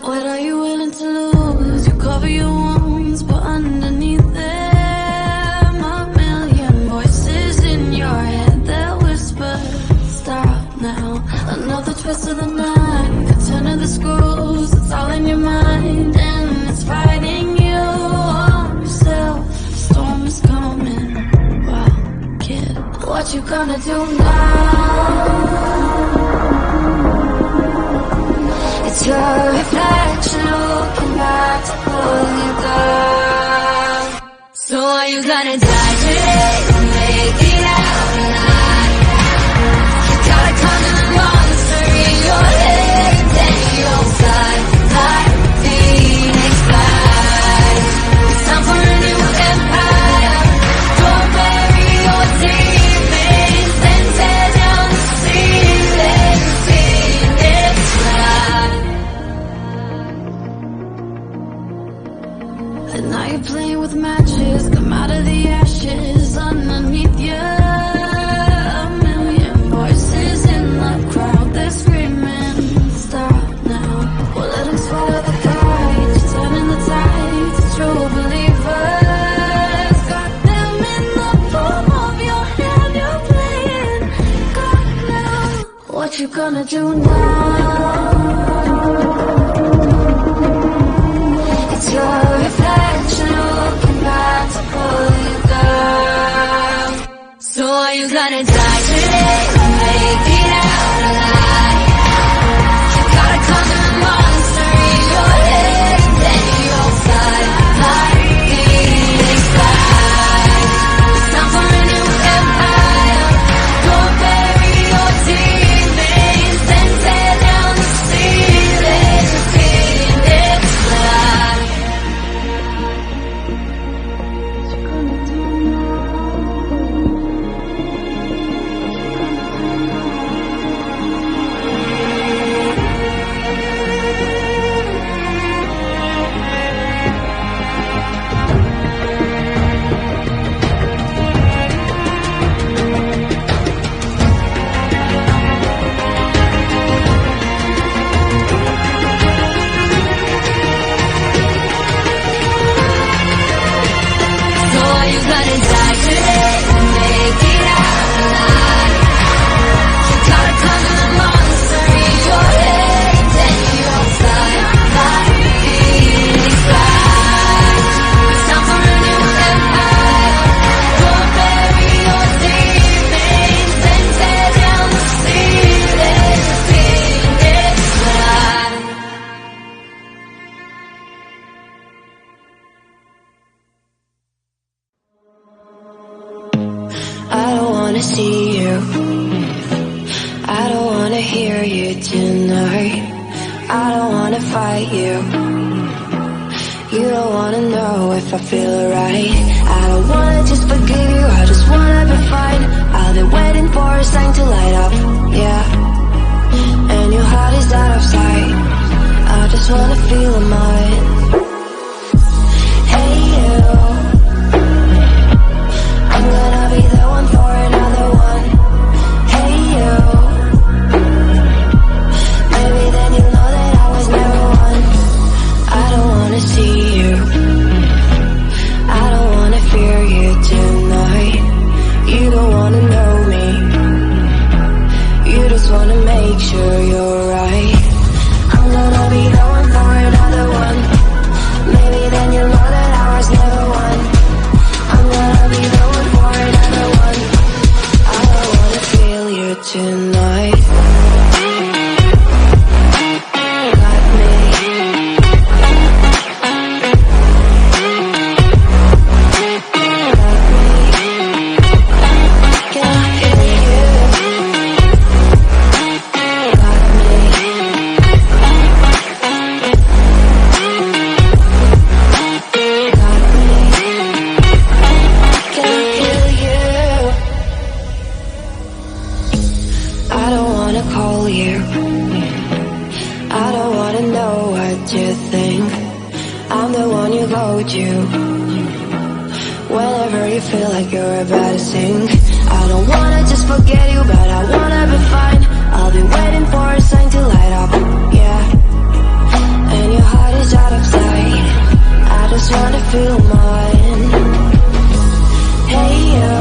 What are you willing to lose? You cover your wounds, but underneath them a million voices in your head that whisper, stop now. Another twist of the knife, a turn of the screws, it's all in your mind, and it's fighting you on yourself. The storm is coming, wow, kid, what you gonna do now? It's your reflection looking back to pull you down. So are you gonna die today or make it out alive? You gotta conquer the monster in your head and then you'll fly like Phoenix flies. It's time for a new empire. Don't bury your demons, then tear down the ceiling. Phoenix flies. And now you're playing with matches, come out of the ashes underneath you. A million voices in the crowd, they're screaming, stop now. Well, let them swallow the kite, you're turning the tides. True believers, got them in the palm of your hand, you're playing God now. What you gonna do now? It's your reflection looking back to pull you down. So are you gonna die today or make it out alive? You gotta conquer the monster in your head and then you'll fly like Phoenix flies. It's time for a new empire. Don't bury your demons, then tear down the ceiling. Phoenix flies. So are you gonna die today or make it out alive? You gotta conquer the monster in your head and then you'll fly like Phoenix flies. It's time for a new empire. Don't bury your demons, then tear down the ceiling. Phoenix flies. I don't wanna see you, I don't wanna hear you tonight. I don't wanna fight you, you don't wanna know if I feel right. I don't wanna just forgive you, I just wanna be fine. I've been waiting for a sign to light up, yeah. And your heart is out of sight, I just wanna feel it mine. Hey you, I'm gonna be the one for another one. Hey you, maybe then you'll know that I was never one. I don't wanna see you, I don't wanna fear you tonight. You don't wanna know me, you just wanna make sure you're right. I'm gonna be the one for another one. Maybe then you'll know that I was never one. I'm gonna be the one for another one. I don't wanna feel you tonight. Got me. Can I feel you? Got I'm the one you go to. whenever you feel like you're about to sink. I don't wanna just forget you, but I wanna be fine. I'll be waiting for a sign to light up, yeah. And your heart is out of sight, I just wanna feel mine. Hey you,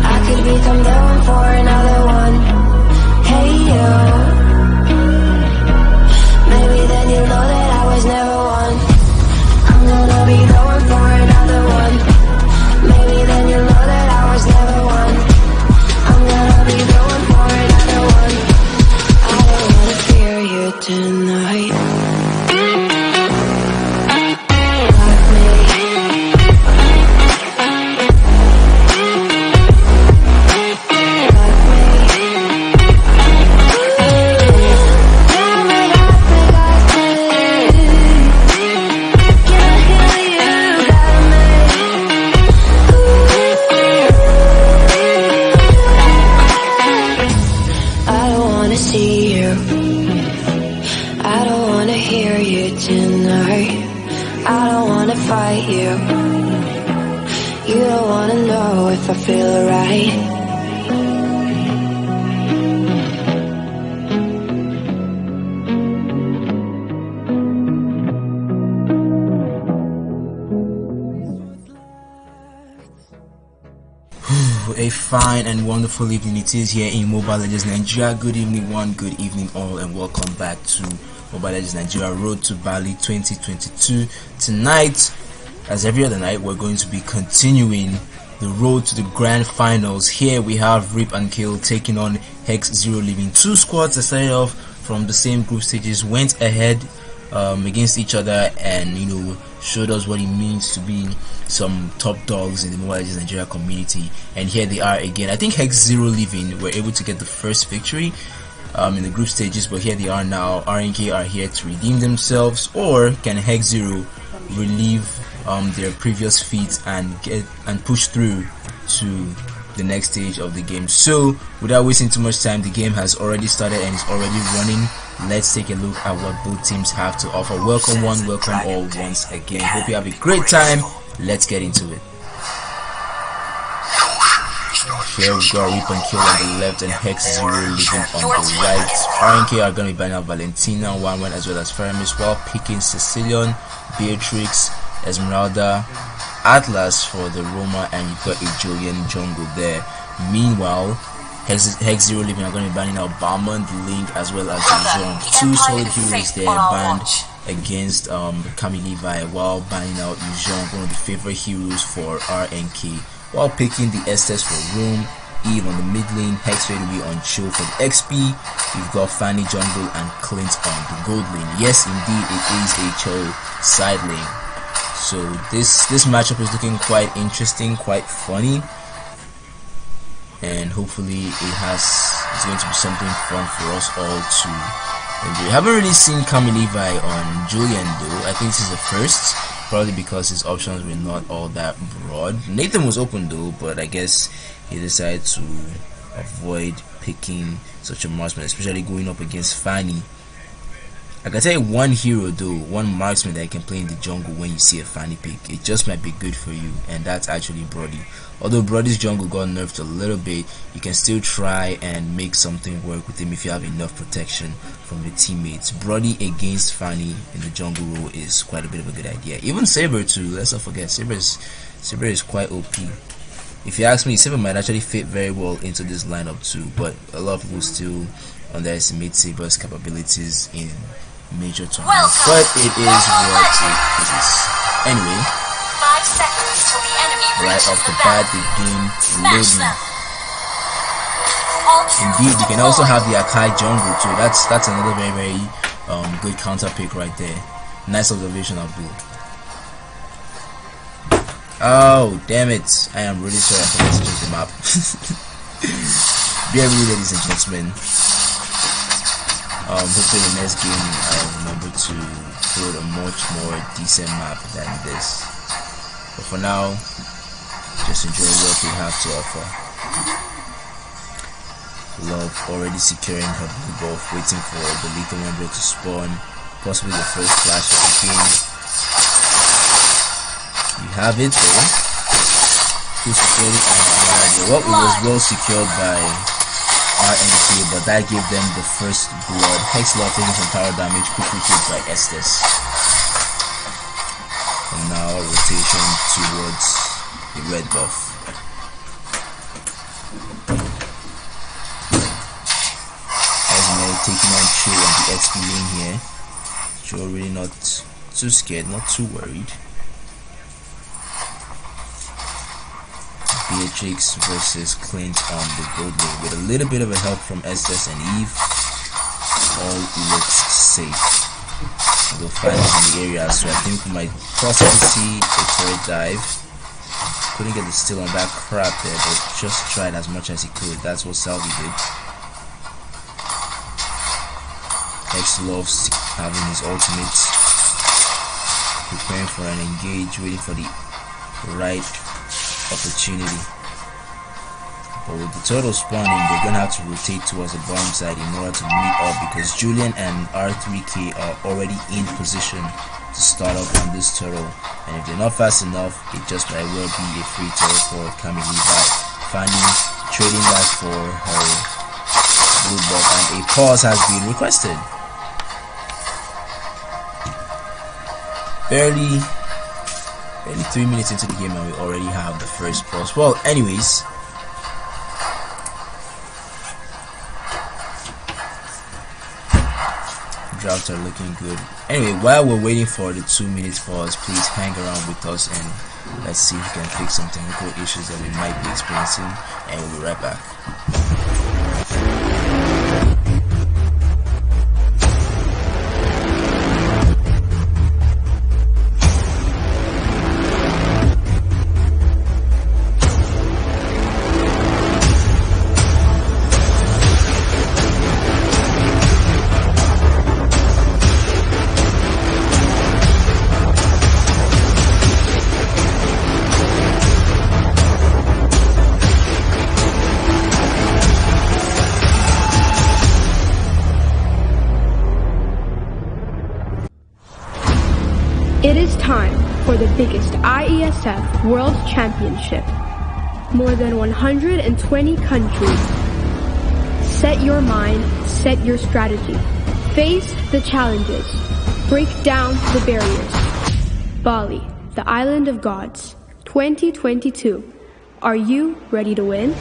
I could become the one for another one. Hey you, maybe then you'll know that I was never one. I'm gonna be the one for another one. Maybe then you'll know that I was never one. I'm gonna be the one for another one. I don't wanna fear you tonight. You don't wanna know if I feel alright. A fine and wonderful evening it is here in Mobile Legends Nigeria. Good evening one, good evening all, and welcome back to Mobile Legends Nigeria Road to Bali 2022. Tonight, as every other night, we're going to be continuing the road to the grand finals. Here we have Rip and Kill taking on Hex Zero Living. Two squads that started off from the same group stages, went ahead against each other, and showed us what it means to be some top dogs in the Mobile Legends Nigeria community. And here they are again. I think Hex Zero Living were able to get the first victory in the group stages, but here they are now. RNK are here to redeem themselves, or can Hex Zero relieve their previous feats and push through to the next stage of the game? So without wasting too much time, the game has already started and is already running. Let's take a look at what both teams have to offer. Welcome one, welcome all once again. Hope you have a great time. Let's get into it. Here we've got Rip and Kill on the left and Hex Zero Living on the right. RNK are going to be banning out Valentina, 1-1, as well as Faramis, while picking Sicilian, Beatrix, Esmeralda, Atlas for the Roma, and you've got a Julian jungle there. Meanwhile, Hex Zero Living are going to be banning out Barman, Link, as well as Jean. Two solid heroes there banned against Camille Levi, while banning out Jean, one of the favorite heroes for RNK, while picking the Estes for Rome, Eve on the mid lane, Hex will be on Chill for the XP. We've got Fanny jungle and Clint on the gold lane. Yes, indeed, it is a Chill side lane. So this matchup is looking quite interesting, quite funny, and hopefully it's going to be something fun for us all to enjoy. I haven't really seen Camille Levi on Julian though. I think this is the first, probably because his options were not all that broad. Nathan was open though, but I guess he decided to avoid picking such a marksman, especially going up against Fanny. I can tell you one hero though, one marksman that you can play in the jungle when you see a Fanny pick. It just might be good for you, and that's actually Brody. Although Brody's jungle got nerfed a little bit, you can still try and make something work with him if you have enough protection from your teammates. Brody against Fanny in the jungle role is quite a bit of a good idea. Even Saber too, let's not forget, Saber is quite OP. If you ask me, Saber might actually fit very well into this lineup too, but a lot of people still underestimate Saber's capabilities in major tournaments, but it is what it is. Anyway, 5 seconds till the enemy right off the bat, the game loading. Indeed, you can also have the Akai jungle too. That's another very good counter pick right there. Nice observation, Abdul. Oh damn it! I am really sorry I forgot to change the map. Bear with me, ladies and gentlemen. Hopefully the next game I'll remember to put a much more decent map than this. But for now, just enjoy what we have to offer. Love already securing her blue buff, waiting for the lethal member to spawn, possibly the first flash of the game. You have it though. Who secured it? I have no idea. Well, it was well secured by RNK, but that gave them the first blood. Hexadecimalz taking some tower damage, quickly killed by Estes. And now rotation towards the red buff. Taking on Cho on the XP lane here. Cho really not too scared, not too worried. Beatrix versus Clint on the gold lane with a little bit of a help from Estes and Eve. All looks safe. We'll find it in the area, so I think we might possibly see a turret dive. Couldn't get the steal on that crap there, but just tried as much as he could. That's what Salvi did. X loves having his ultimate, preparing for an engage, waiting for the right opportunity. But with the turtle spawning, they're gonna have to rotate towards the bottom side in order to meet up, because Julian and R3K are already in position to start off on this turtle, and if they're not fast enough, it just might well be a free turtle for Camille Levi. Fanny trading that for her blue buff, and a pause has been requested. Barely 3 minutes into the game and we already have the first pause. Well, anyways, drafts are looking good. Anyway, while we're waiting for the 2 minutes pause, please hang around with us and let's see if we can fix some technical issues that we might be experiencing, and we'll be right back. It is time for the biggest IESF World Championship. More than 120 countries. Set your mind, set your strategy. Face the challenges. Break down the barriers. Bali, the island of gods, 2022. Are you ready to win?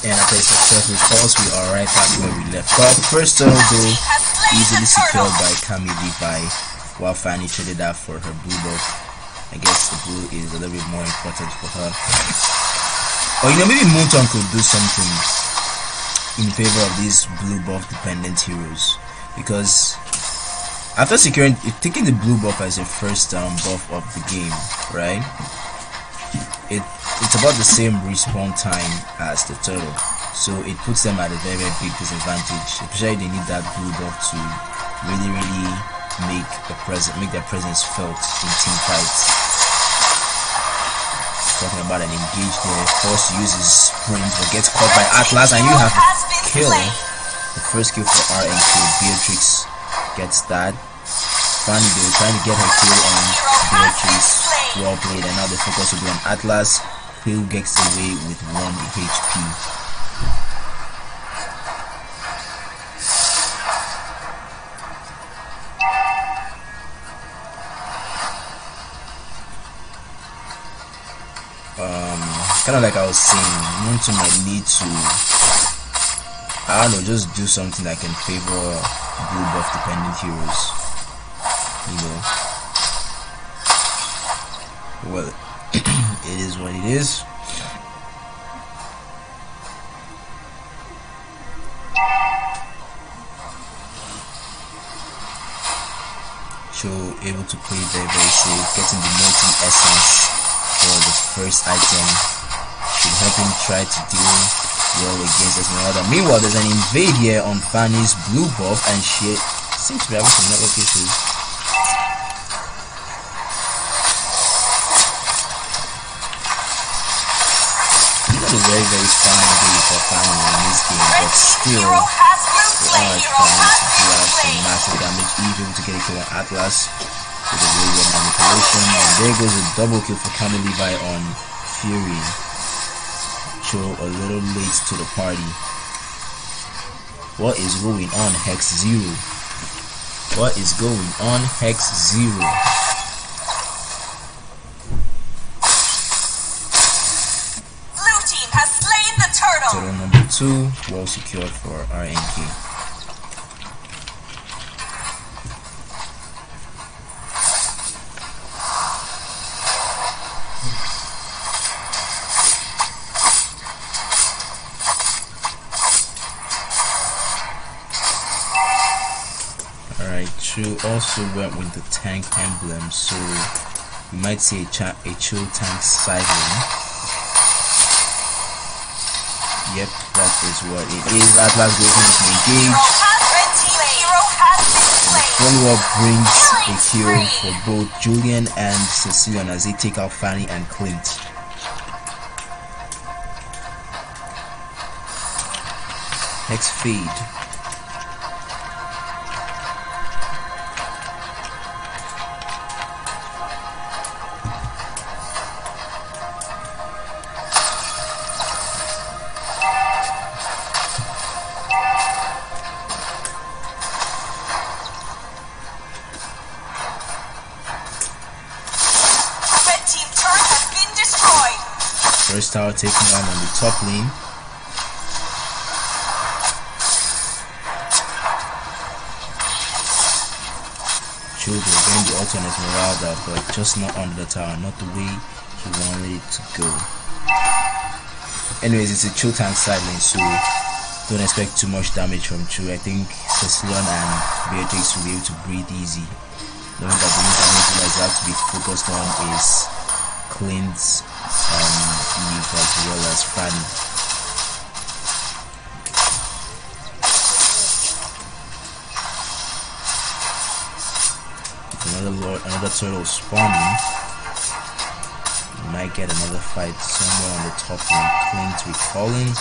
And after a successful pause, we are right back where we left off. First turtle though, easily secured by Camille Levi, while Fanny traded that for her blue buff. I guess the blue is a little bit more important for her. Or you know, maybe Moonton could do something in favor of these blue buff dependent heroes, because after securing, taking the blue buff as your first buff of the game, right? It's about the same respawn time as the turtle, so it puts them at a very, very big disadvantage. Especially they need that blue buff to really make their presence felt in team fights. Talking about an engage there, forced to use his sprint, but gets caught by Atlas, and you have to kill. The first kill for RNK. Beatrix gets that. Fanny, they were trying to get her kill on Beatrix. Well played, and now the focus will be on Atlas, who gets away with 1 HP. Kind of like I was saying, Montu might need to, I don't know, just do something that can favor blue buff dependent heroes, you know. Well, it is what it is. able to play very safe. Getting the multi essence for the first item should help him try to deal well against Esmeralda. Meanwhile, there's an invade here on Fanny's blue buff, and she seems to be having some network issues. It's a very fine day for Fanny in this game, but still, they are trying to do out some massive damage, even to get a kill on Atlas with a really good manipulation. And there goes a double kill for Camille Levi on Fury. Cho a little late to the party. What is going on, Hex Zero? What is going on, Hex Zero? Blue team has slain the turtle. Turtle number 2, well secured for RNK. Chu also went with the tank emblem, so you might see a Chu tank sideline. Yep, that is what it is. Atlas goes into engage. The follow-up brings a kill for both Julian and Cecilion as they take out Fanny and Clint. Hex fade. First tower taken on the top lane. Should have gained the ult on Esmeralda, but just not under the tower, not the way he wanted it to go. Anyways, it's a Chu tank side lane, so don't expect too much damage from Chu. I think Cecilion and Beatrix will be able to breathe easy, knowing that the only damage that has to be focused on is Clint's Eve as well as Fanny. Another turtle spawning. We might get another fight somewhere on the top lane. Clint recalling.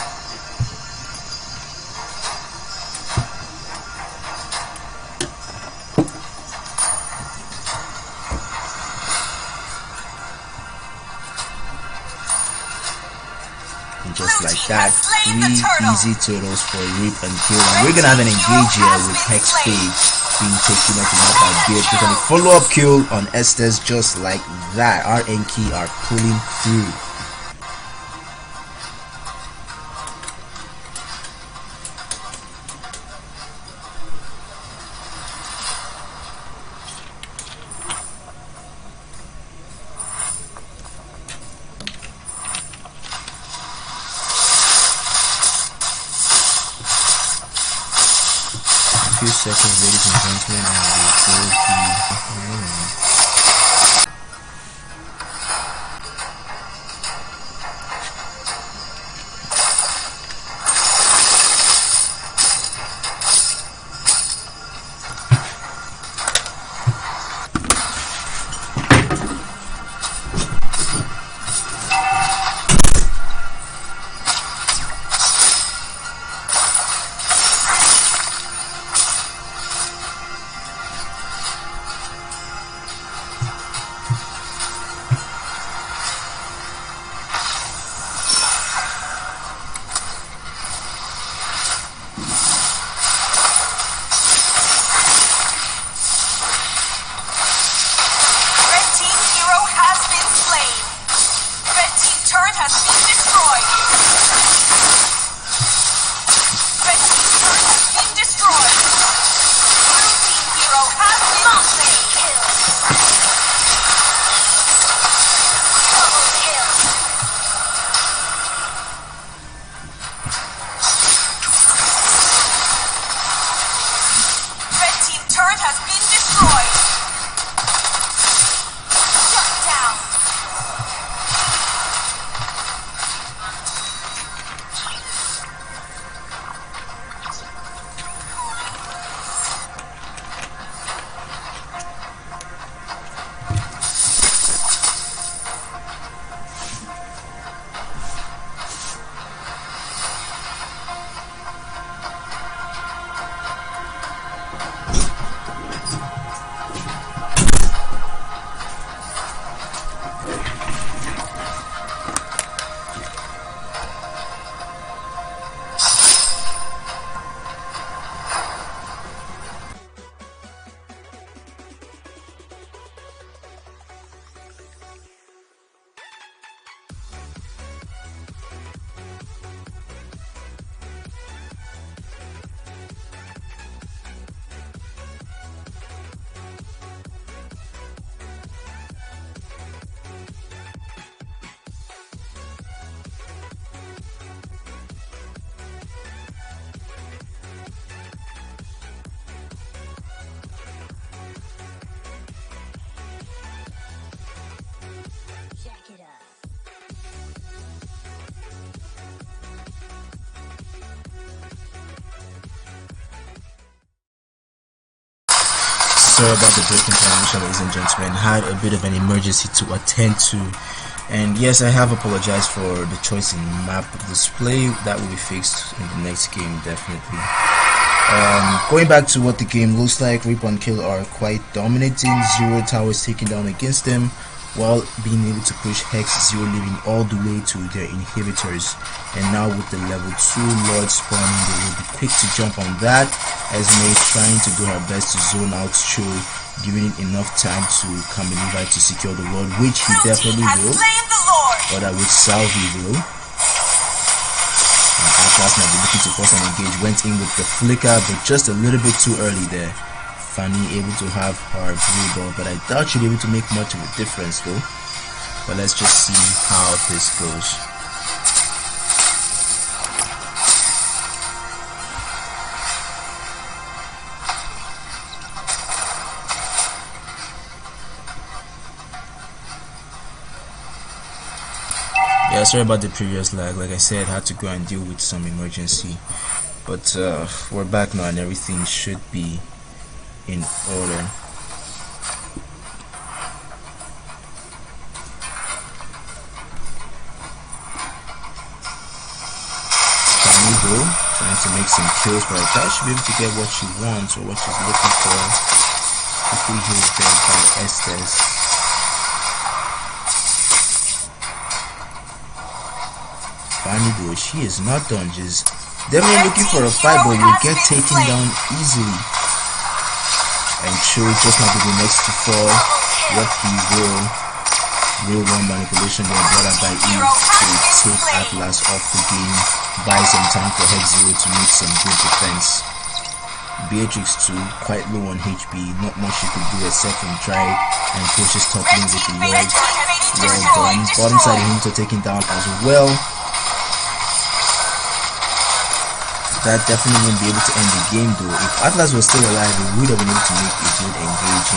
Just like that, 3 easy turtles for rip and kill, and we're gonna have an engage here with Hex Fade being taken up by Beatrix and a follow-up kill on Estes just like that. RNK are pulling through. Few seconds, ladies and gentlemen, and we'll go to sorry about the breaking transmission, ladies and gentlemen. Had a bit of an emergency to attend to, and yes, I have apologized for the choice in map display. That will be fixed in the next game, definitely. Going back to what the game looks like, Rip and Kill are quite dominating. Zero towers taken down against them, while being able to push Hex Zero living all the way to their inhibitors. And now with the level 2 Lord spawning, they will be quick to jump on that. Esme trying to do her best to zone out Cho, giving him enough time to come in to secure the Lord, which he definitely will, or that which Salvi will. And Atlas might be looking to force an engage, went in with the flicker, but just a little bit too early there. Fanny able to have her blue ball, but I doubt she'll be able to make much of a difference though. But let's just see how this goes. Yeah, sorry about the previous lag. Like I said, I had to go and deal with some emergency, but we're back now and everything should be in order. Canigo trying to make some kills, but I thought she'd be able to get what she wants or what she's looking for. Quickly healed there by Estes. Canigo, she is not done, just definitely looking for a fight, but will get taken down easily. And Cho just not be next to fall. What he will. Real one manipulation being brought up by Eve to take Atlas off the game. Buy some time for Hex Zero to make some good defense. Beatrix too, quite low on HP. Not much she could do except from try and push his top lanes with the Lord. Well done. Bottom side Hinter taken down as well. That definitely wouldn't be able to end the game though. If Atlas was still alive, we would have been able to make a good engage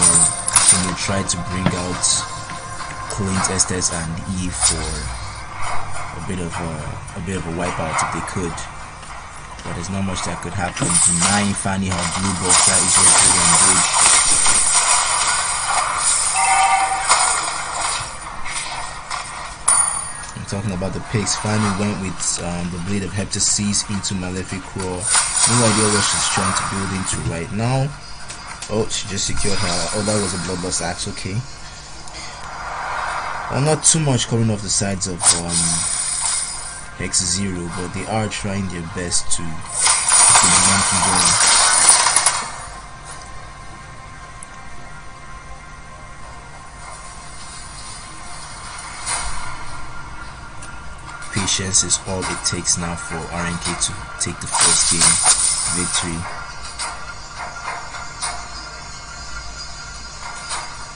and try to bring out Clint, Estes and Eve for a bit of a wipeout if they could. But there's not much that could happen. Denying Fanny her blue box, that is just really engaged. Talking about the picks, Fanny went with the Blade of Hexadecimalz into Maleficor. No idea what she's trying to build into right now. Oh, she just secured her. Oh, that was a Bloodlust Axe, okay. Well, not too much coming off the sides of Hex Zero, but they are trying their best to keep the momentum going. Patience is all it takes now for RNK to take the first game victory.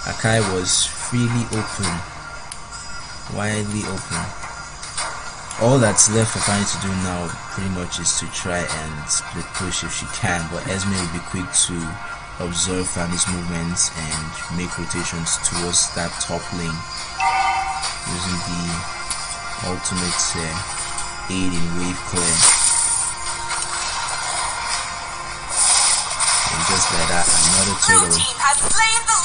Akai was freely open, widely open. All that's left for Fanny to do now pretty much is to try and split push if she can, but Esme will be quick to observe Fanny's movements and make rotations towards that top lane using the ultimate aid in wave clear. And just like that, another turtle.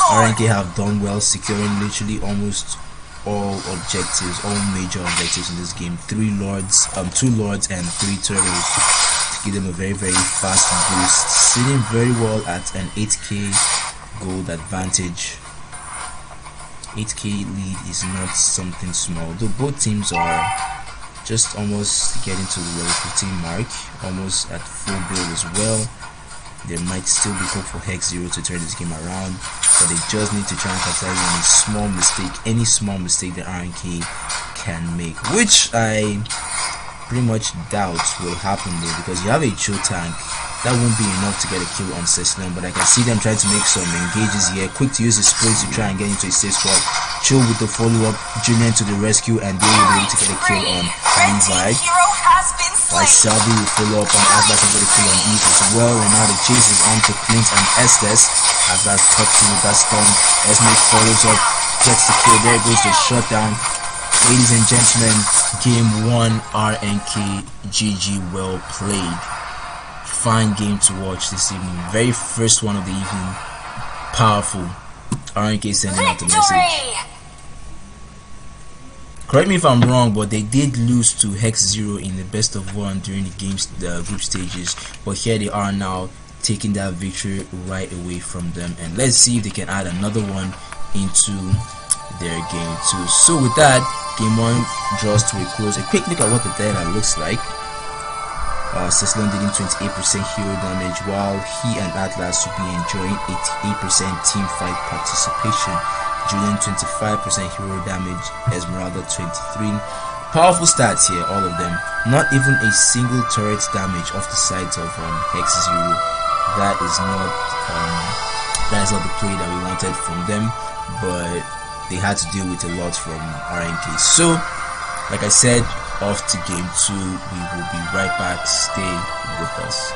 RNK have done well, securing literally almost all objectives, all major objectives in this game. 2 lords and 3 turtles to give them a very fast boost, sitting very well at an 8k gold advantage. 8k lead is not something small, though both teams are just almost getting to the level 15 mark, almost at full build as well. There might still be hope for Hex Zero to turn this game around, but they just need to try and capitalize on a small mistake, any small mistake that RNK can make, which I pretty much doubt will happen though, because you have a Cho tank. That won't be enough to get a kill on Cecilion, but I can see them trying to make some engages here. Quick to use the sprays to try and get into a safe spot. Chill with the follow-up, Julian to the rescue, and they will be able to get a kill on Levi. While Salvi will follow up on Atlas and get a kill on Eve as well. And now the chase is on to Clint and Estes. Atlas cuts through with that stun. Esme follows up, gets the kill. There goes the shutdown. Ladies and gentlemen, game 1, RNK, GG, well played. Fine game to watch this evening, very first one of the evening. Powerful. RNK sending out the message. Correct me if I'm wrong, but they did lose to Hex0 in the best of one during the group stages. But here they are now, taking that victory right away from them. And let's see if they can add another one into their game 2. So with that, game 1 draws to a close. A quick look at what the data looks like. Ceylon dealing 28% hero damage, while he and Atlas will be enjoying 88% team fight participation. Julian 25% hero damage, Esmeralda 23. Powerful stats here, all of them. Not even a single turret damage off the sides of Hex0. That is not the play that we wanted from them, but they had to deal with a lot from RNK. So, like I said, off to game 2. We will be right back. Stay with us.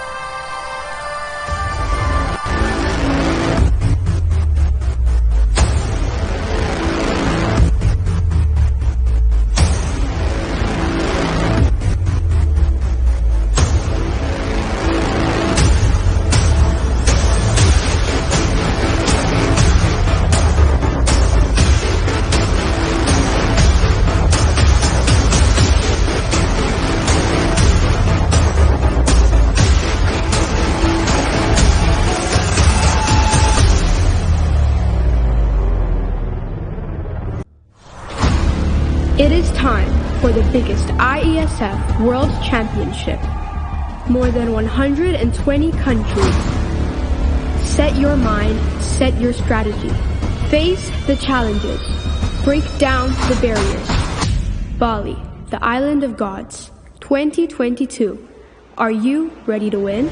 It is time for the biggest IESF World Championship. More than 120 countries. Set your mind, set your strategy. Face the challenges. Break down the barriers. Bali, the island of gods. 2022. Are you ready to win?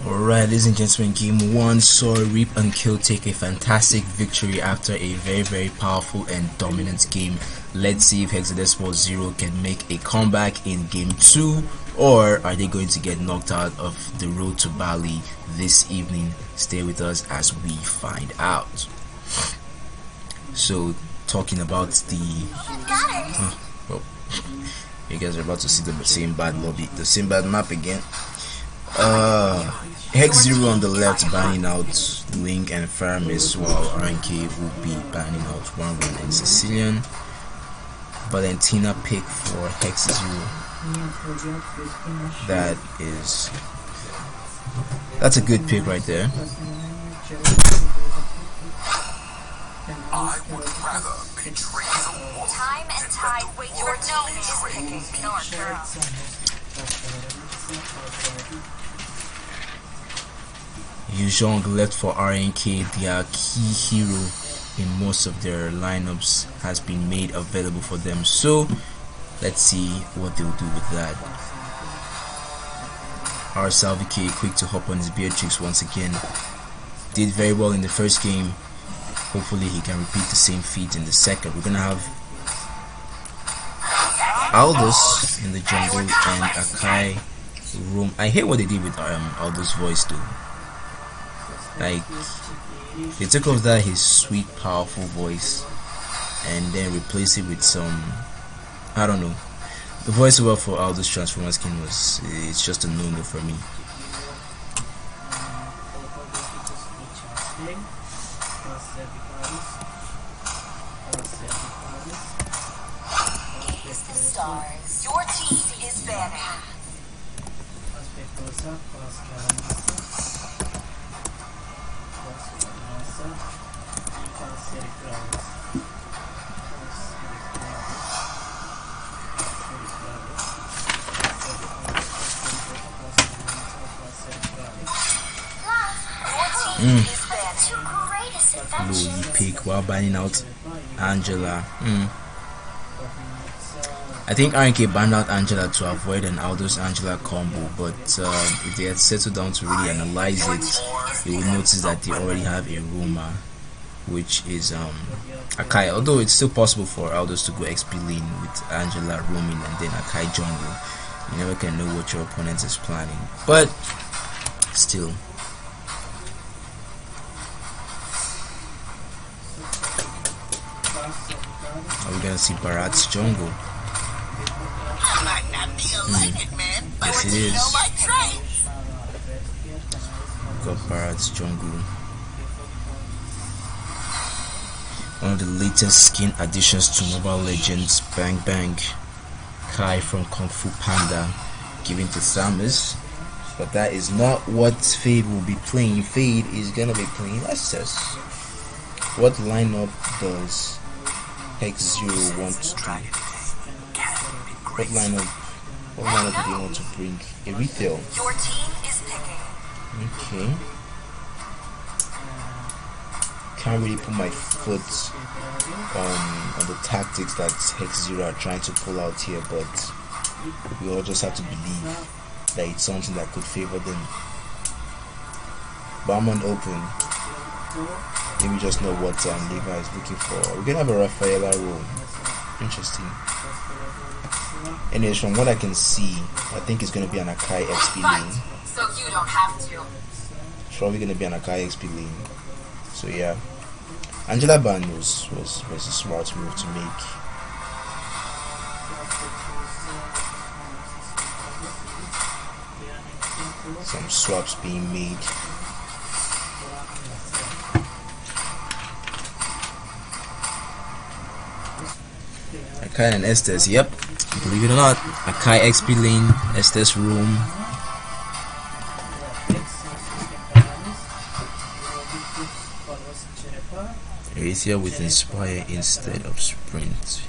Alright, ladies and gentlemen, game 1 saw Reap and Kill take a fantastic victory after a very powerful and dominant game. Let's see if Hexadecimalz 0 can make a comeback in game 2, or are they going to get knocked out of the road to Bali this evening? Stay with us as we find out. So, talking about the well, you guys are about to see the same bad lobby, the same bad map again. Hex0 on the left banning out Link and Faramis, while RNK will be banning out 1-1 and Sicilian. Valentina pick for Hex0. That's a good pick right there. I would rather betray the wolf. Time and tide wait. Your team is picking North Girl. Yuzhong left for RNK. Their key hero in most of their lineups has been made available for them, so let's see what they'll do with that. Our Salvike quick to hop on his Beatrix once again. Did very well in the first game. Hopefully he can repeat the same feat in the second. We're gonna have Aldous in the jungle and Akai roam. I hate what they did with Aldous' voice though. Like, they took off that his sweet powerful voice and then replaced it with some, I don't know. The voiceover for Aldous Transformer skin it's just a no-no for me. Stars. Your team is banning. Blue pick while banning out Angela. I think RNK banned out Angela to avoid an Aldous Angela combo, but if they had settled down to really analyze it, you will notice that they already have a Roma, which is Akai. Although it's still possible for Aldous to go XP lane with Angela roaming and then Akai jungle. You never can know what your opponent is planning, but still. Are we gonna see Barat's jungle? Yes, it is. Got Barat's jungle. One of the latest skin additions to Mobile Legends. Bang Bang. Kai from Kung Fu Panda given to Samus. But that is not what Fade will be playing. Fade is gonna be playing SS. What lineup does X0 want to do? What lineup do they want to bring? A retail. Your team is picking. Okay. Can't really put my foot on the tactics that X0 are trying to pull out here, but we all just have to believe that it's something that could favor them. Barman open. Maybe just know what Levi is looking for. We're gonna have a Rafaela roll. Interesting. Anyways, from what I can see, I think it's gonna be an Akai XP lane. So you don't have to. It's probably gonna be an Akai XP lane. So yeah, Angela ban was a smart move to make. Some swaps being made. Akai and Estes, yep. Believe it or not, Akai XP lane, Estes room. Eraser with Inspire instead of Sprint.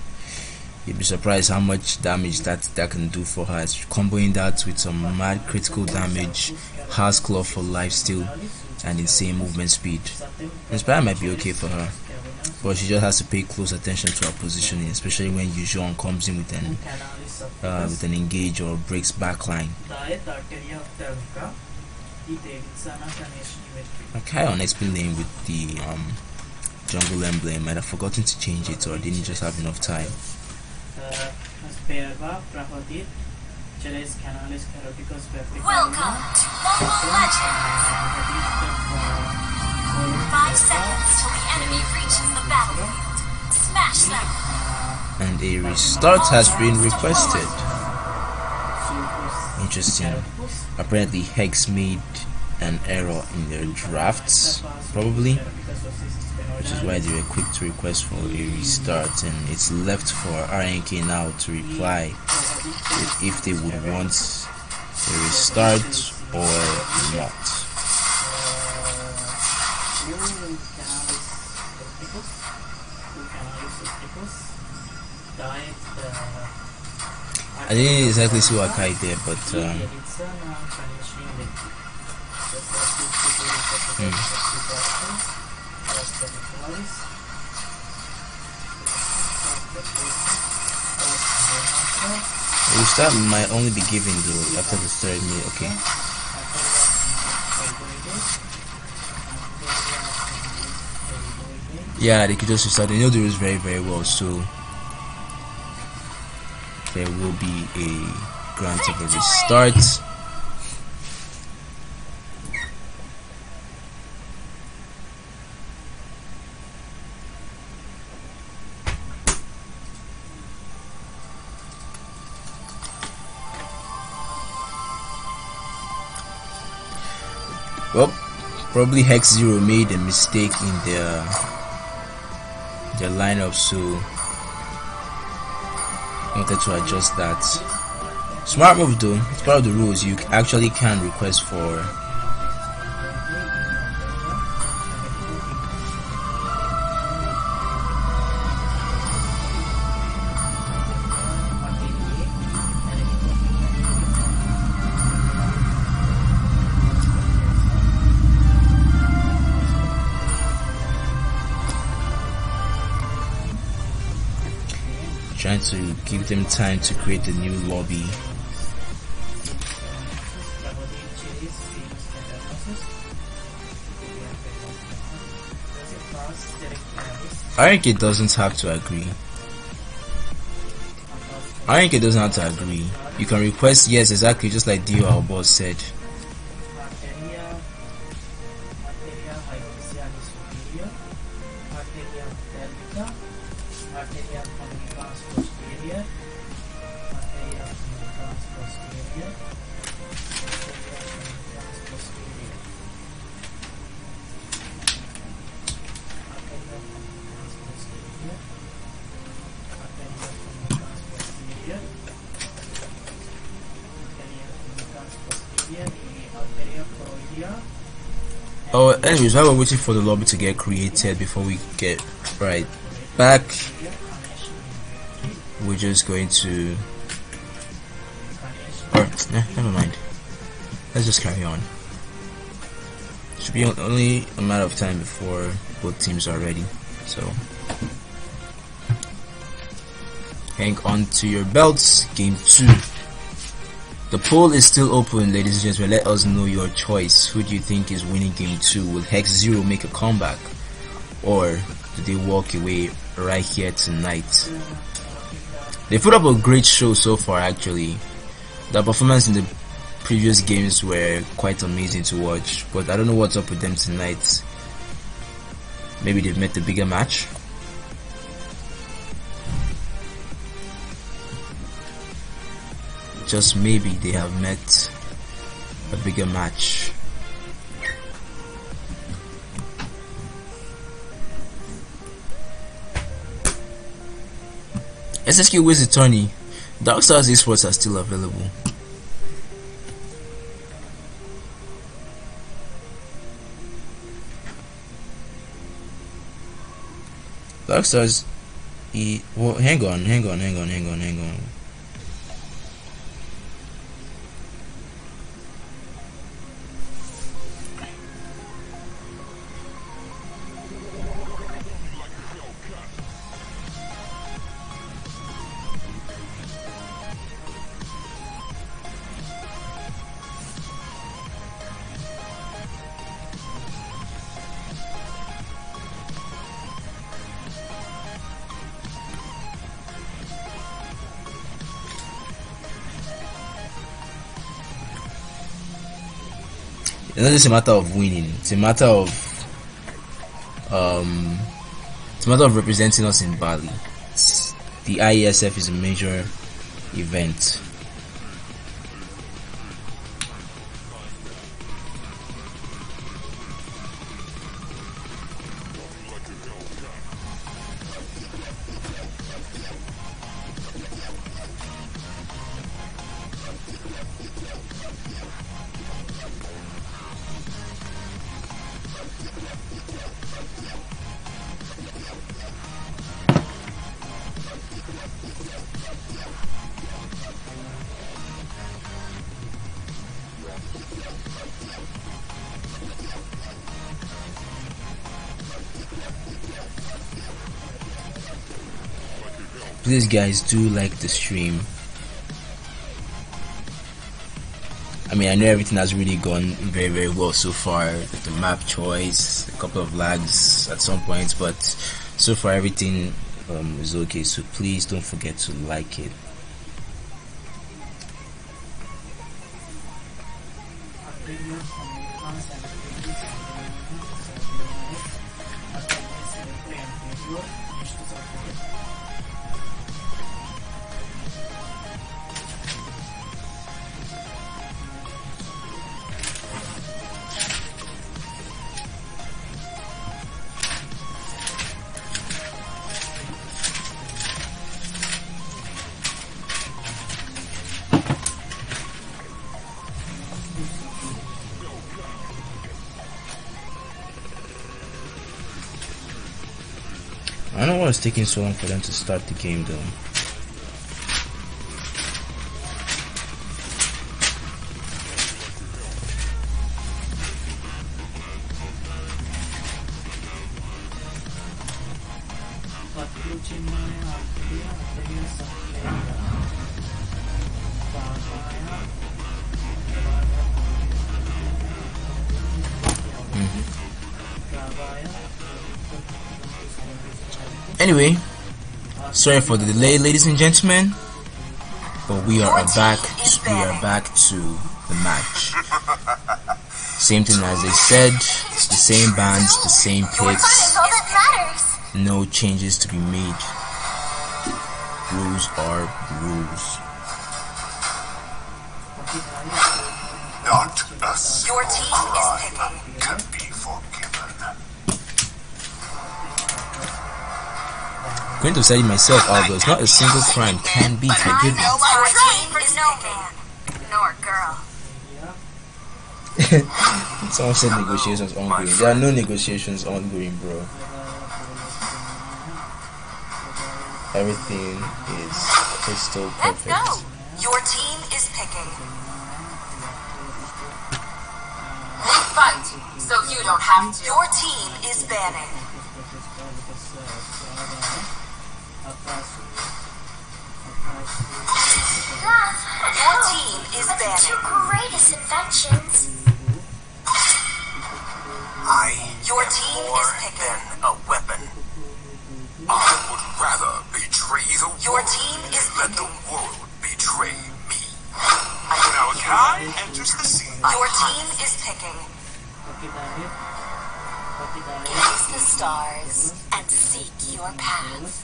You'd be surprised how much damage that can do for her. It's comboing that with some mad critical damage, House Claw for lifesteal, and insane movement speed. Inspire might be okay for her, but she just has to pay close attention to her positioning, especially when Yujon comes in with an engage or breaks backline. Okay, on XP lane with the jungle emblem. Might have forgotten to change it, or didn't just have enough time. Welcome to Mobile Legends. 5 seconds till the enemy reaches the battlefield. Smash them. And a restart has been requested. Interesting. Apparently Hex made an error in their drafts, probably, which is why they were quick to request for a restart, and it's left for RNK now to reply if they would want a restart or not. I didn't exactly see what Kai did, but the restart might only be given though after the 3rd minute. Okay. Yeah, they could just restart. They know the rules very, very well, so there will be a grant of a restart. Well, probably Hex0 made a mistake in their lineup, so wanted to adjust that. Smart move though. It's part of the rules. You actually can request for trying trying to give them time to create the new lobby. I think it doesn't have to agree. I think it doesn't have to agree. You can request yes, exactly, just like Dio, our boss, said. Oh, anyways, while we're waiting for the lobby to get created before we get right back, we're just going to. Or never mind. Let's just carry on. Should be only a matter of time before both teams are ready. So, hang on to your belts. Game 2. The poll is still open, ladies and gentlemen. Let us know your choice. Who do you think is winning game 2? Will Hex Zero make a comeback, or do they walk away right here tonight? They put up a great show so far. Actually, the performance in the previous games were quite amazing to watch, but I don't know what's up with them tonight. Maybe they've met the bigger match. Just maybe they have met a bigger match. SSQ wins the tourney. Darkstars esports are still available. Darkstars. Well, hang on. It's not just a matter of winning, it's a matter of representing us in Bali. The IESF is a major event. Please guys, do like the stream. I mean, I know everything has really gone very well so far. The map choice, a couple of lags at some points, but so far everything is okay. So please don't forget to like it. I don't know why it's taking so long for them to start the game though. Anyway, sorry for the delay, ladies and gentlemen, but we are back. We are back to the match. Same thing as they said, the same bands, the same picks, no changes to be made. Rules are rules. Not a single Your team is picking. crime can be forgiven. I'm going to say it myself, although not a single crime can be forgiven. Your team is no man nor girl. Someone said negotiations ongoing. There are no negotiations ongoing, bro. Everything is crystal Let's perfect. go. Your team is picking. We fight, so you don't have to. Your team is banning. Your team is banning. Greatest inventions. Your team is picking. Than a weapon. I would rather betray the Your world team is than let the picking. world betray me. Now Kai enters the scene. Your team is picking. Gaze the stars and seek your path.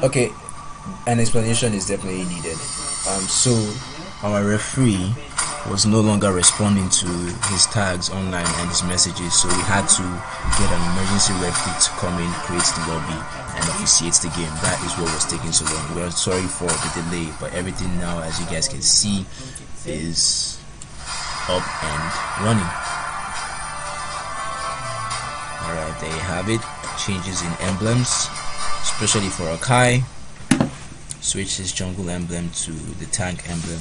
Okay, an explanation is definitely needed. So our referee was no longer responding to his tags online and his messages, so we had to get an emergency referee to come in, create the lobby, and officiate the game. That is what was taking so long. We are sorry for the delay, but everything now, as you guys can see, is up and running. Alright, there you have it. Changes in emblems, especially for Akai. Switch his jungle emblem to the tank emblem.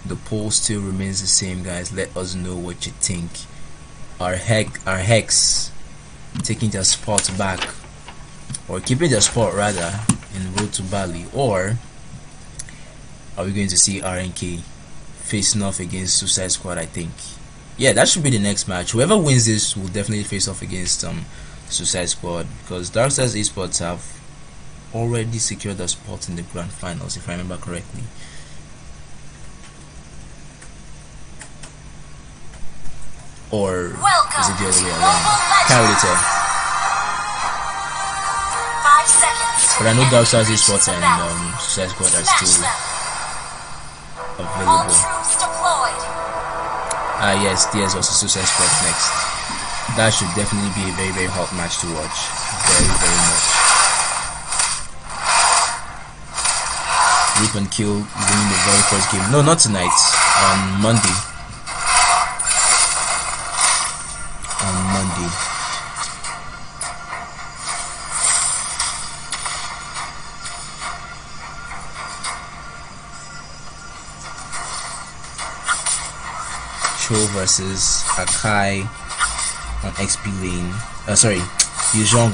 The poll still remains the same, guys. Let us know what you think. Are Hex taking their spot back, or keeping their spot rather, in road to Bali, or are we going to see RNK facing off against Suicide Squad? I think, yeah, that should be the next match. Whoever wins this will definitely face off against Suicide Squad, because Darkstars Esports have already secured a spot in the grand finals, if I remember correctly. Or is it the other way around? Can't really tell. 5 seconds. But I know Darkstars Esports and Suicide Squad are still All available. troops deployed. Yes, there's also Suicide Squad next. That should definitely be a very, very hot match to watch. Very, very much. Rip and Kill winning the very first game. No, not tonight. On Monday. Cho versus Akai on XP lane. Sorry, Yuzhong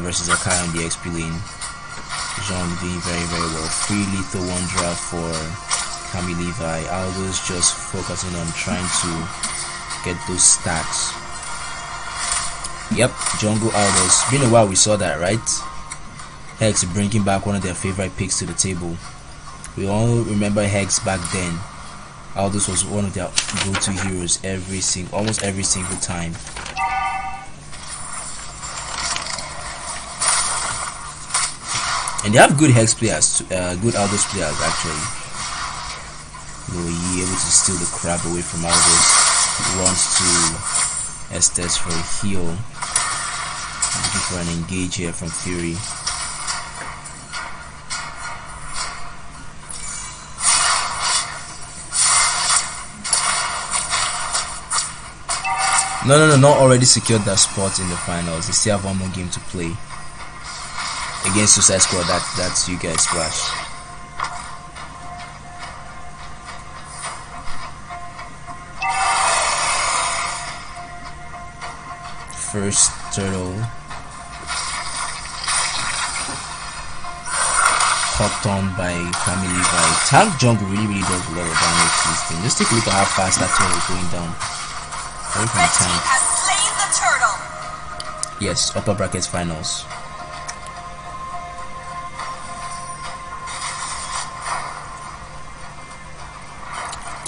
versus Akai on the XP lane. Yuzhong doing very, very well. Free lethal one drop for Kami Levi. Aldo's just focusing on trying to get those stacks. Yep, Jungle Aldo's. Been a while we saw that, right? Hex bringing back one of their favorite picks to the table. We all remember Hex back then. Aldous was one of their go-to heroes almost every single time. And they have good Hex players, good Aldous players actually. He able to steal the crab away from Aldous. Runs to Estes for a heal. Looking for an engage here from Fury. No, not already secured that spot in the finals. They still have one more game to play against Suicide Squad. That's you guys splash. first turtle hopped on by family by tank jungle really does a lot of damage to this thing. Just take a look at how fast that turtle is going down. Away from Red team tank. has slain the turtle. Yes, upper brackets finals.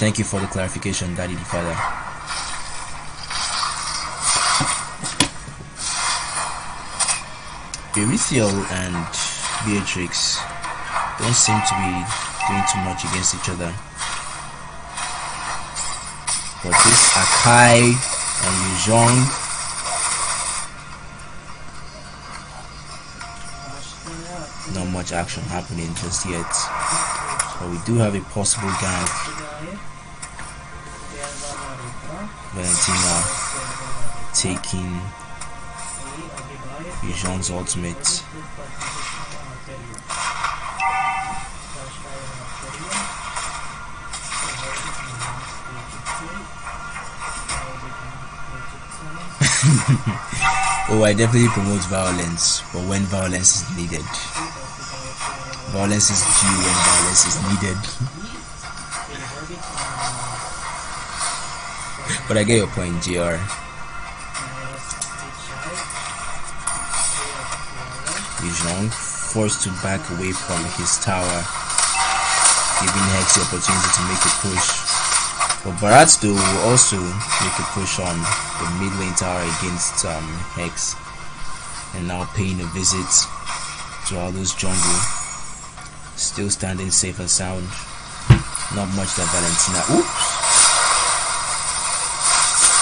Thank you for the clarification, Daddy the Father. Erythiel and Beatrix don't seem to be doing too much against each other. But this Akai and Yuzhong, not much action happening just yet. But we do have a possible gank. Valentina taking Yuzhong's ultimate. Oh, I definitely promote violence, but when violence is needed. Violence is due when violence is needed. But I get your point, JR. Yuzhong forced to back away from his tower, giving Hex the opportunity to make a push. But Bharat though will also make a push on the mid lane tower against Hex, and now paying a visit to Aldo's jungle. Still standing safe and sound. Not much that Valentina. Oops!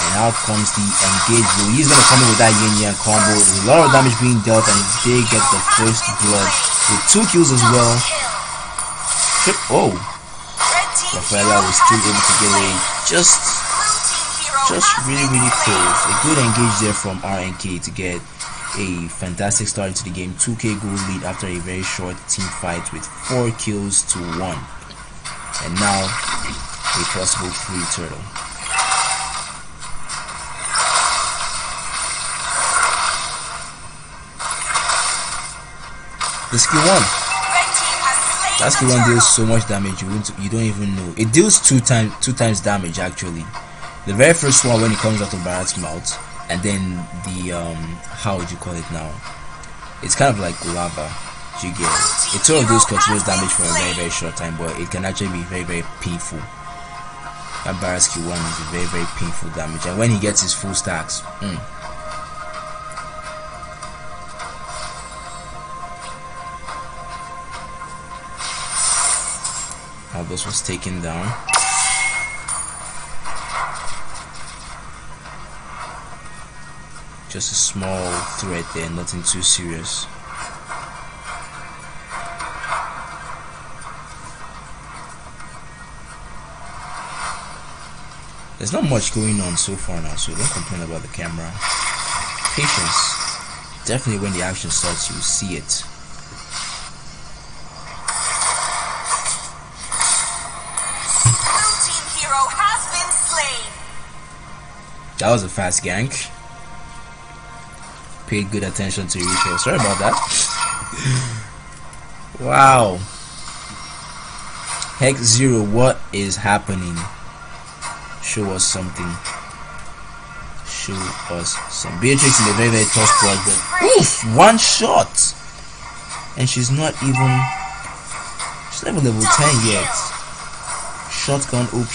And out comes the engage blow. He's gonna come in with that yin yang combo. There's a lot of damage being dealt, and they get the first blood with 2 kills as well. Oh! Rafaela was still able to get away just really close. A good engage there from RNK to get a fantastic start into the game. 2k goal lead after a very short team fight with 4 kills to 1. And now a possible free turtle. The skill 1. That skill 1 deals so much damage you don't even know. It deals two times damage actually. The very first one when it comes out of Bharat's mouth, and then the how would you call it now? It's kind of like lava. You get it. It's all of those continuous damage for a very short time, but it can actually be very painful. That Bharat skill 1 is a very painful damage, and when he gets his full stacks, Albus was taken down. Just a small threat there, nothing too serious. There's not much going on so far now, so don't complain about the camera. Patience. Definitely when the action starts, you'll see it. That was a fast gank. Paid good attention to Erythiel. Sorry about that. Wow. Hex 0, what is happening? Show us something. Show us some. Beatrix in a very tough spot, but oof, 1 shot. And she's not even level 10 yet. Shotgun OP.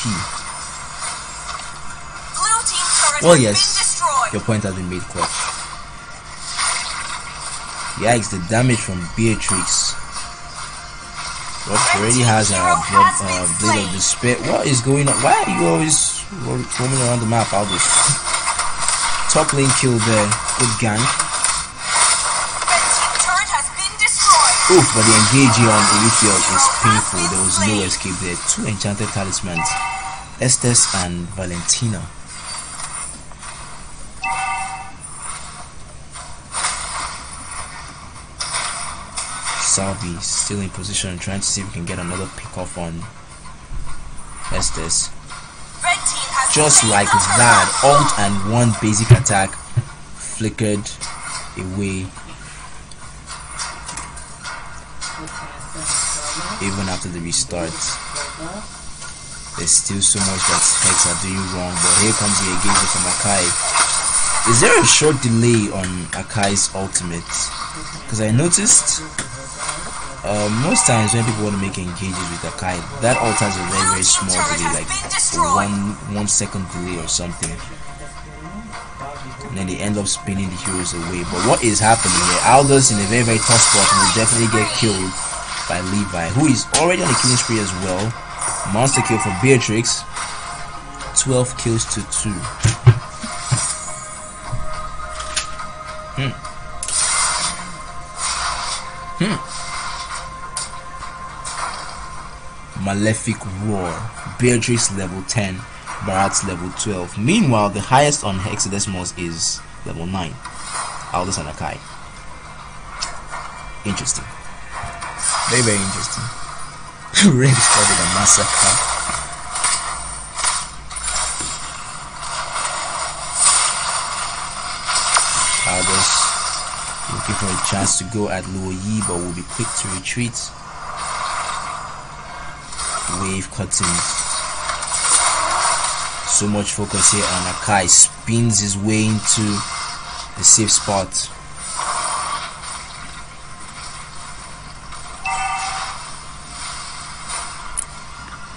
Well, yes, your point has been made, clutch. Yikes, the damage from Beatrix. Already has a Blade of Despair. What is going on? Why are you always roaming around the map? Albus. Top lane kill there. Good gank. Oof, but the engaging on Erythiel is painful. There was no escape there. 2 enchanted talismans. Estes and Valentina. Salvi still in position, trying to see if we can get another pick off on Estes. Just like that, ult and 1 basic attack flickered away even after the restart. There's still so much that Hex are doing wrong, but here comes the engagement from Akai. Is there a short delay on Akai's ultimate? Because I noticed most times when people want to make engages with Akai, that ult has a very small delay, like 1 second delay or something, and then they end up spinning the heroes away. But what is happening here? Aldous in a very tough spot and will definitely get killed by Levi, who is already on a killing spree as well. Monster kill for Beatrix, 12 kills to 2. Malefic Roar, Beatrix level 10, Barat's level 12. Meanwhile, the highest on Hexadecimalz is level 9, Aldous and Akai. Interesting. Very interesting. Really started a massacre. Aldous looking for a chance to go at Luo Yi, but will be quick to retreat. Wave cuttings. So much focus here on Akai. Spins his way into the safe spot.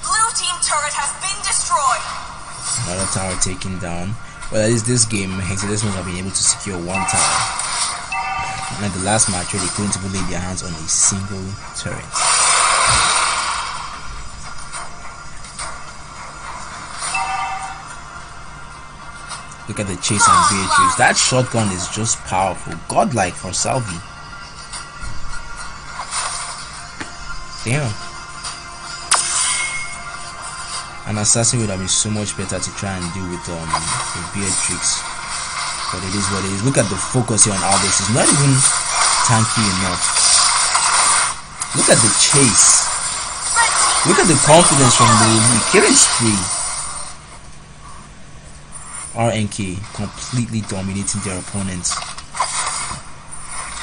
Blue team turret has been destroyed. Another tower taken down. Well, at least this game, Hexadecimalz have been able to secure 1 tower. Like the last match where they couldn't even lay their hands on a single turret. Look at the chase on Beatrix. That shotgun is just powerful. Godlike for Salvi. Damn. An assassin would have been so much better to try and deal with Beatrix. But it is what it is. Look at the focus here on Aldous. It's not even tanky enough. Look at the chase. Look at the confidence from the killing spree. RNK completely dominating their opponents,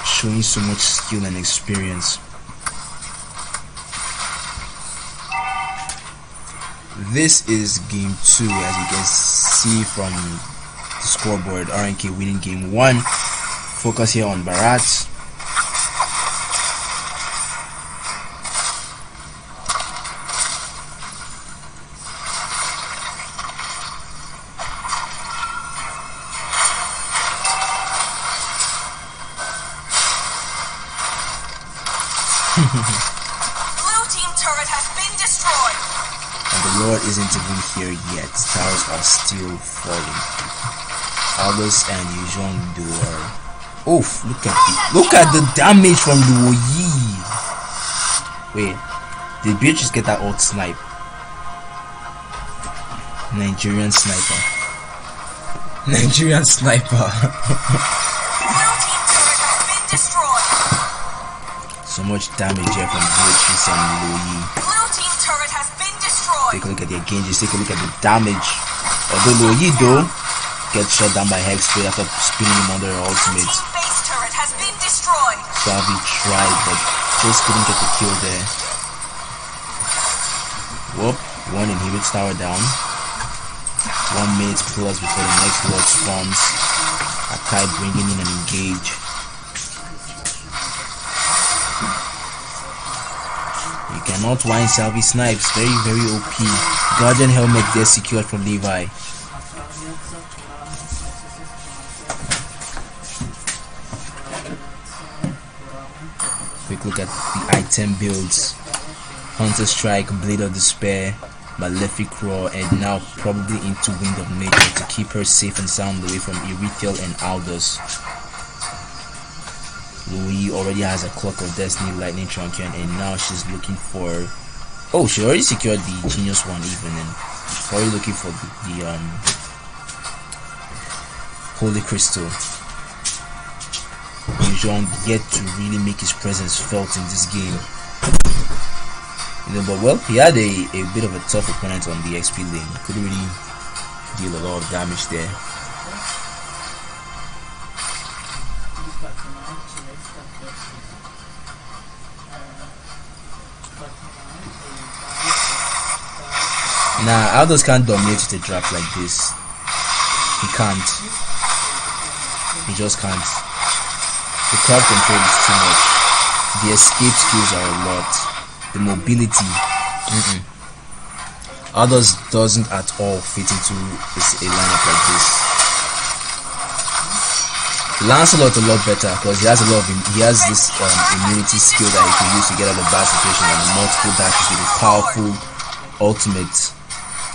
showing so much skill and experience. This is game 2, as you can see from the scoreboard. RNK winning game 1. Focus here on Barat. Blue team turret has been destroyed. And the Lord isn't even here yet. Towers are still falling. Aldous and Yuzhong are. Oof! Look at the damage from Luo Yi. Wait, did Beatrice get that ult snipe? Nigerian sniper. Nigerian sniper. Blue team turret has been destroyed. So much damage here from Beatrice and Luo Yi. Blue team turret has been destroyed. Take a look at their gauges, take a look at the damage. Although Luo Yi though gets shot down by Hex straight after spinning him under her ultimate. Team base turret has been destroyed. Salvi tried but just couldn't get the kill there. Whoop, 1 inhibits tower down. 1 minute plus before the next Lord spawns. Akai bringing in an engage. You cannot whine Salvi snipes, very OP. Guardian helmet there secured from Levi. Quick look at the item builds. Hunter Strike, Blade of Despair, Malefic Roar, and now probably into Wind of Nature to keep her safe and sound away from Erethiel and Aldous. Louis already has a Clock of Destiny, Lightning Truncheon, and now she's looking for... Oh, she already secured the Genius one even, and probably looking for the Holy Crystal. Jean yet to really make his presence felt in this game. You know, but well, he had a bit of a tough opponent on the XP lane. Couldn't really deal a lot of damage there. Nah, Aldous can't dominate with a draft like this. He can't. He just can't. The crowd control is too much. The escape skills are a lot. The mobility. Aldous doesn't at all fit into a lineup like this. Lancelot a lot better because he has this immunity skill that he can use to get out of bad situation and multiple dashes with a powerful ultimate.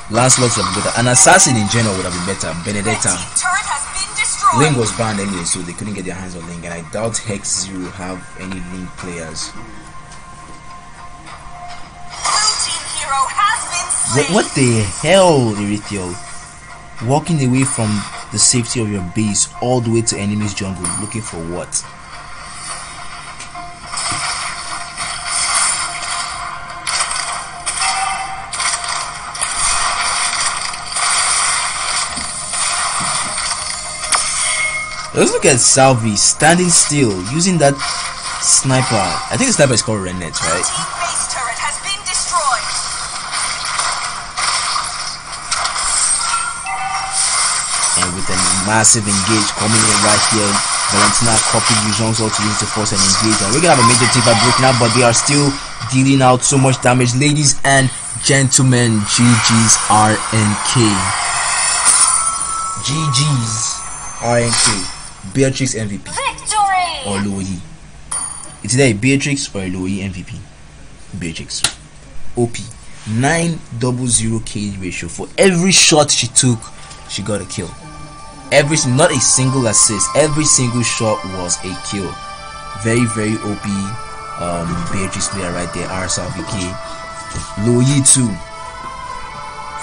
Lancelot would have been better. An assassin in general would have been better. Benedetta. Ling was banned anyway, so they couldn't get their hands on Ling, and I doubt Hex Zero have any Ling players. What the hell, Erithiel? Walking away from the safety of your base all the way to enemy's jungle, looking for what? Let's look at Salvi standing still, using that sniper. I think the sniper is called Renet, right? Base turret has been destroyed. And with a massive engage coming in right here, Valentina copied Yujon's all to use to force an engage. And we're gonna have a major tip by breaking out, but they are still dealing out so much damage. Ladies and gentlemen, GG's RNK. GG's RNK. Beatrix MVP Victory! or Loyi. It's either Beatrix or Loyi MVP. Beatrix. OP 900 KD ratio. For every shot she took, she got a kill. Not a single assist. Every single shot was a kill. Very, very OP. Beatrix player right there. RSRVK. Loyi too.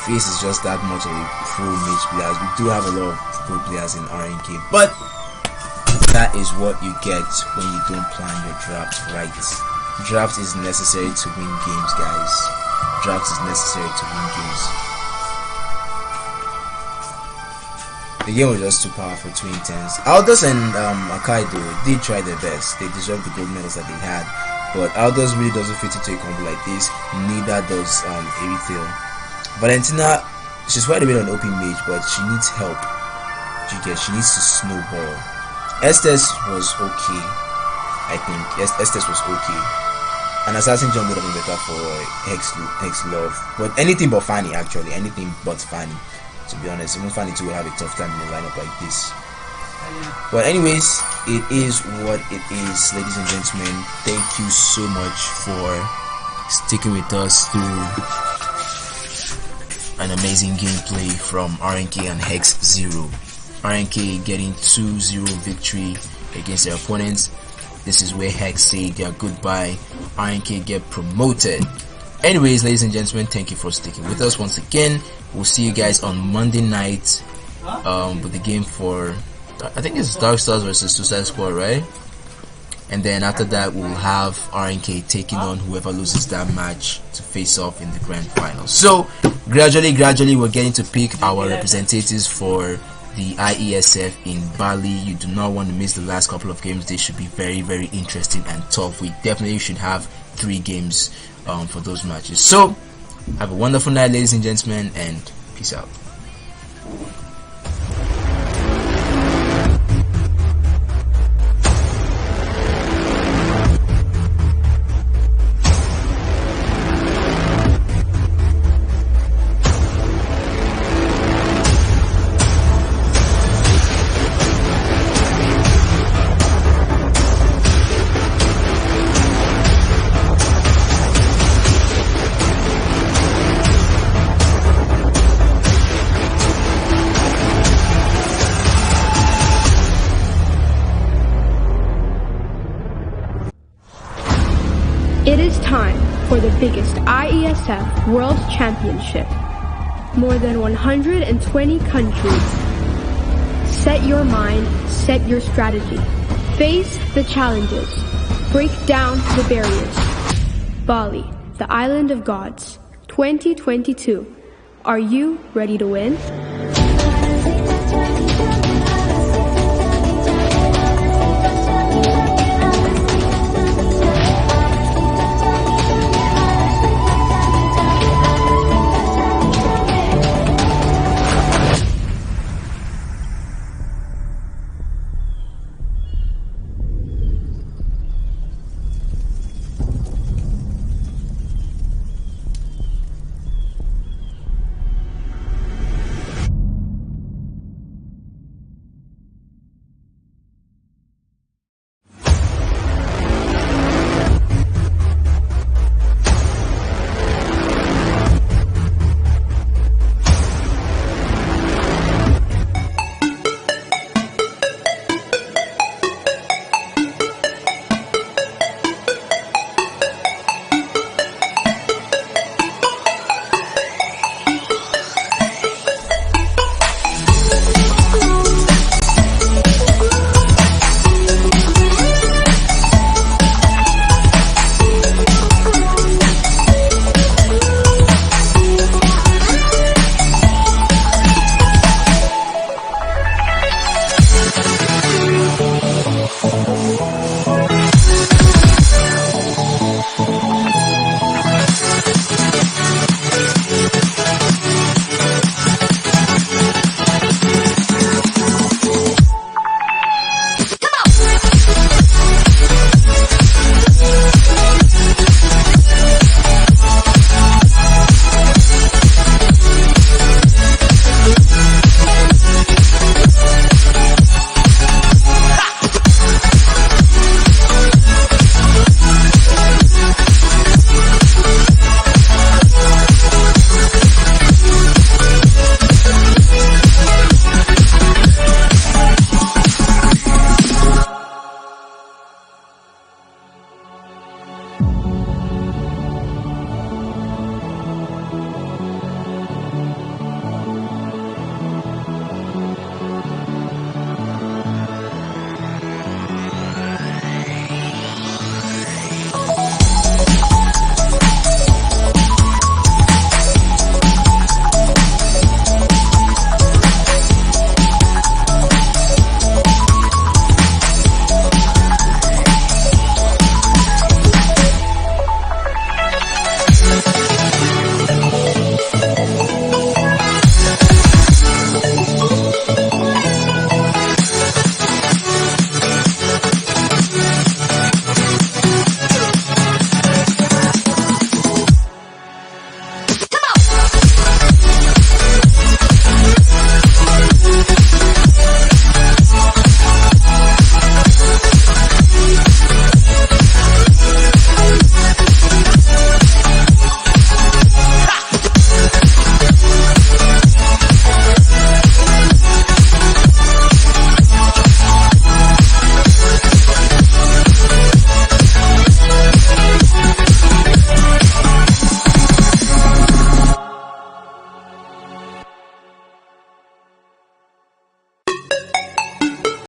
Face is just that much of a pro mage players. We do have a lot of pro players in RNK, but that is what you get when you don't plan your draft right. Draft is necessary to win games, guys. Draft is necessary to win games. The game was just too powerful, too intense. Aldous and Akaido did try their best. They deserved the gold medals that they had, but Aldous really doesn't fit into a combo like this. Neither does Erithiel. Valentina, she's quite a bit on OP mage, but she needs help. She needs to snowball. Estes was okay. I think Estes was okay. An assassin jump would have been better for Hex Love, but anything but Fanny, actually, anything but Fanny. To be honest, even Fanny too will have a tough time in a lineup like this. But anyways, it is what it is, ladies and gentlemen. Thank you so much for sticking with us through an amazing gameplay from RNK and Hex Zero. RNK getting 2-0 victory against their opponents. This is where Hex say their goodbye. RNK get promoted. Anyways, ladies and gentlemen, thank you for sticking with us once again. We'll see you guys on Monday night with the game for, I think it's Dark Stars versus Suicide Squad, right? And then after that, we'll have RNK taking on whoever loses that match to face off in the grand final. So gradually we're getting to pick our representatives for the IESF in Bali. You do not want to miss the last couple of games. They should be very, very interesting and tough. We definitely should have 3 games for those matches. So have a wonderful night, ladies and gentlemen, and peace out. It is time for the biggest IESF World Championship. More than 120 countries. Set your mind, set your strategy. Face the challenges. Break down the barriers. Bali, the island of gods. 2022. Are you ready to win?